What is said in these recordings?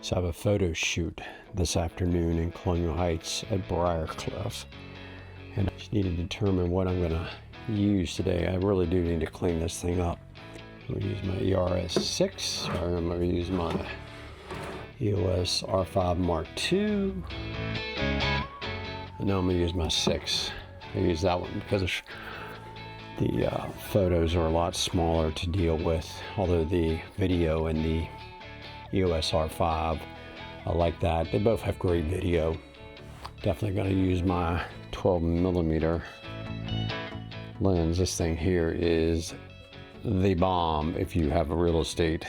So I have a photo shoot this afternoon in Colonial Heights at Briarcliff. And I just need to determine what I'm gonna use today. I really do need to clean this thing up. I'm gonna use my ERS6, or I'm gonna use my EOS R5 Mark II. And now I'm gonna use my 6. I use that one because the photos are a lot smaller to deal with, although the video and the EOS R5, I like that. They both have great video. Definitely gonna use my 12mm lens. This thing here is the bomb if you have a real estate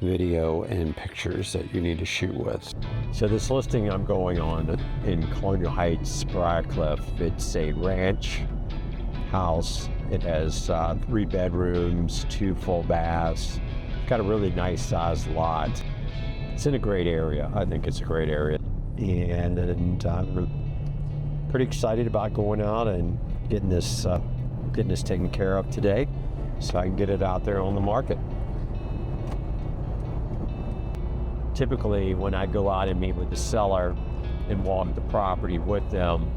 video and pictures that you need to shoot with. So this listing I'm going on in Colonial Heights, Briarcliff, it's a ranch house. It has 3 bedrooms, 2 full baths. Got a really nice sized lot. It's in a great area. I think it's a great area. And I'm pretty excited about going out and getting this taken care of today so I can get it out there on the market. Typically, when I go out and meet with the seller and walk the property with them,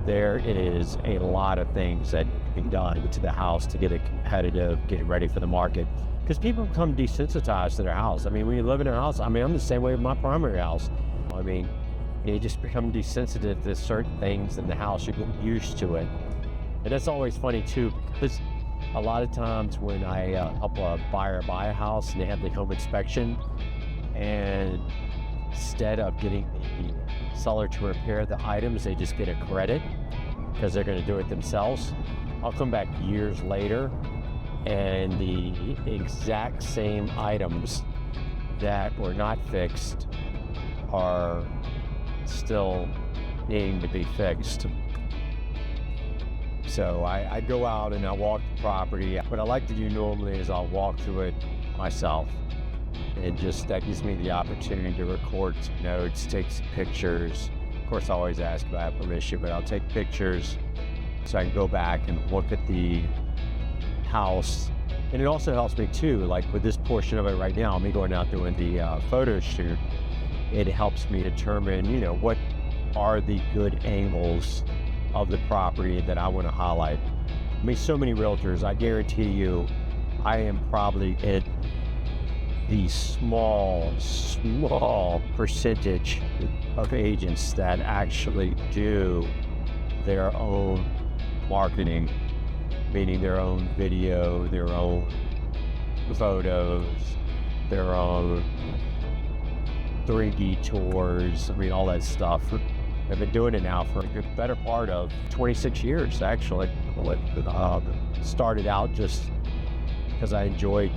there is a lot of things that can be done to the house to get it competitive, get it ready for the market. Because people become desensitized to their house. I mean, when you live in a house, I'm the same way with my primary house. I mean, you just become desensitive to certain things in the house. You get used to it. And that's always funny too, because a lot of times when I help a buyer buy a house and they have the home inspection, and instead of getting the seller to repair the items, they just get a credit because they're going to do it themselves. I'll come back years later and the exact same items that were not fixed are still needing to be fixed. So I go out and I walk the property. What I like to do normally is I'll walk through it myself. And that gives me the opportunity to record some notes, take some pictures. Of course, I always ask if I have permission, but I'll take pictures so I can go back and look at the house. And it also helps me too, like with this portion of it right now, me going out doing the photo shoot, it helps me determine, what are the good angles of the property that I want to highlight. I mean, so many realtors, I guarantee you, I am probably at the small percentage of agents that actually do their own marketing, meaning their own video, their own photos, their own 3D tours, I mean, all that stuff. I've been doing it now for a good better part of 26 years, actually. Started out just because I enjoyed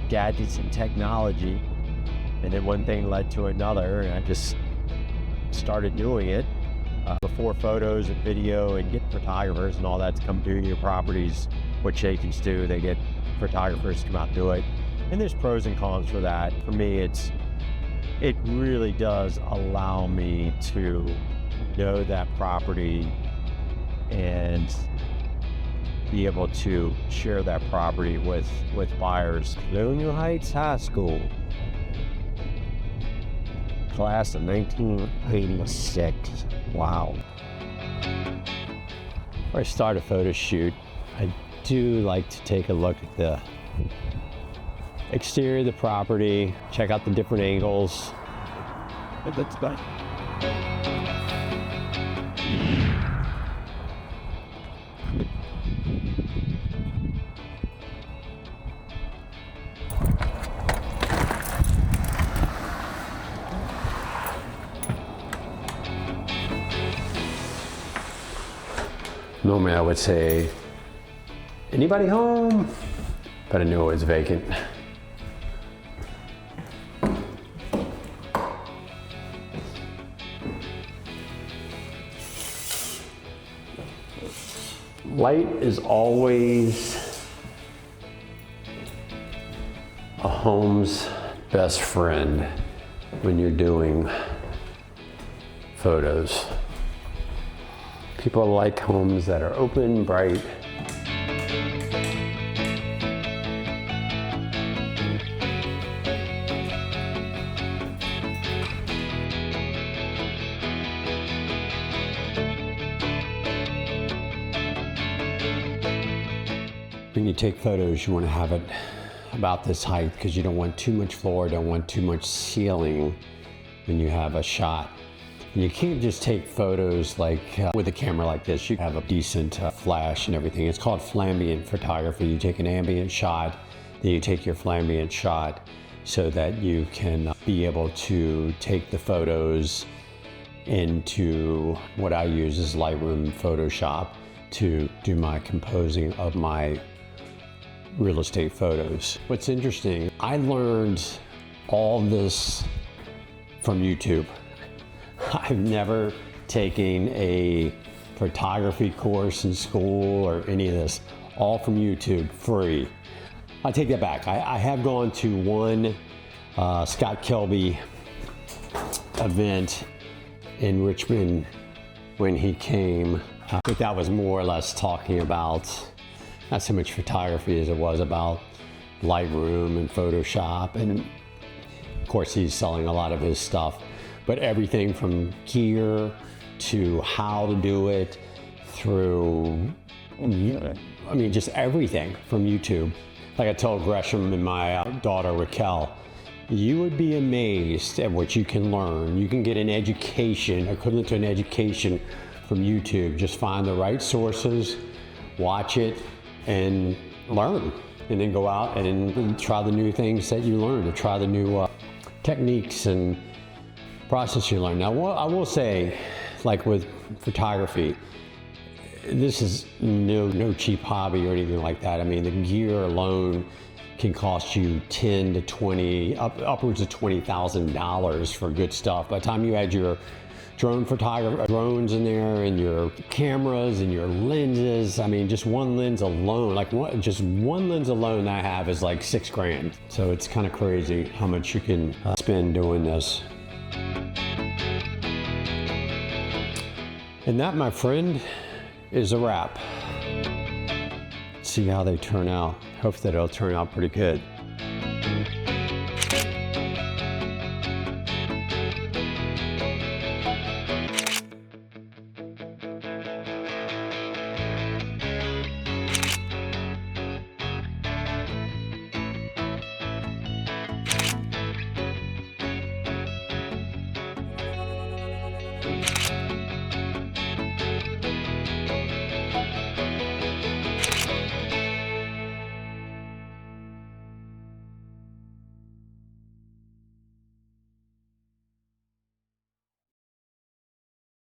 gadgets and technology, and then one thing led to another, and I just started doing it. Before photos and video and get photographers and all that to come do your properties, which agents do, they get photographers to come out and do it. And there's pros and cons for that. For me, it really does allow me to know that property and be able to share that property with buyers. Colonial Heights High School, class of 1986. Wow. Before I start a photo shoot, I do like to take a look at the exterior of the property, check out the different angles. That's about Normally I would say, anybody home? But I knew it was vacant. Light is always a home's best friend when you're doing photos. People like homes that are open, bright. when you take photos, you want to have it about this height because you don't want too much floor, don't want too much ceiling when you have a shot. And you can't just take photos like with a camera like this. You have a decent flash and everything. It's called flambient photography. You take an ambient shot, then you take your flambient shot so that you can be able to take the photos into what I use is Lightroom Photoshop to do my composing of my real estate photos. What's interesting, I learned all this from YouTube. I've never taken a photography course in school or any of this, all from YouTube, free. I take that back. I have gone to one Scott Kelby event in Richmond when he came, but that was more or less talking about not so much photography as it was about Lightroom and Photoshop, and of course he's selling a lot of his stuff. But everything from gear to how to do it through, I mean, just everything from YouTube. Like I told Gresham and my daughter Raquel, you would be amazed at what you can learn. You can get an education, equivalent to an education from YouTube. Just find the right sources, watch it, and learn. And then go out and try the new things that you learn, to try the new techniques and process you learn. Now, I will say, like with photography, this is no cheap hobby or anything like that. I mean, the gear alone can cost you 10 to 20, upwards of $20,000 for good stuff. By the time you add your drone photography, drones in there, and your cameras and your lenses, I mean, just one lens alone, just one lens alone that I have is like $6,000. So it's kind of crazy how much you can spend doing this. And that, my friend, is a wrap. Let's see how they turn out. Hope that it'll turn out pretty good.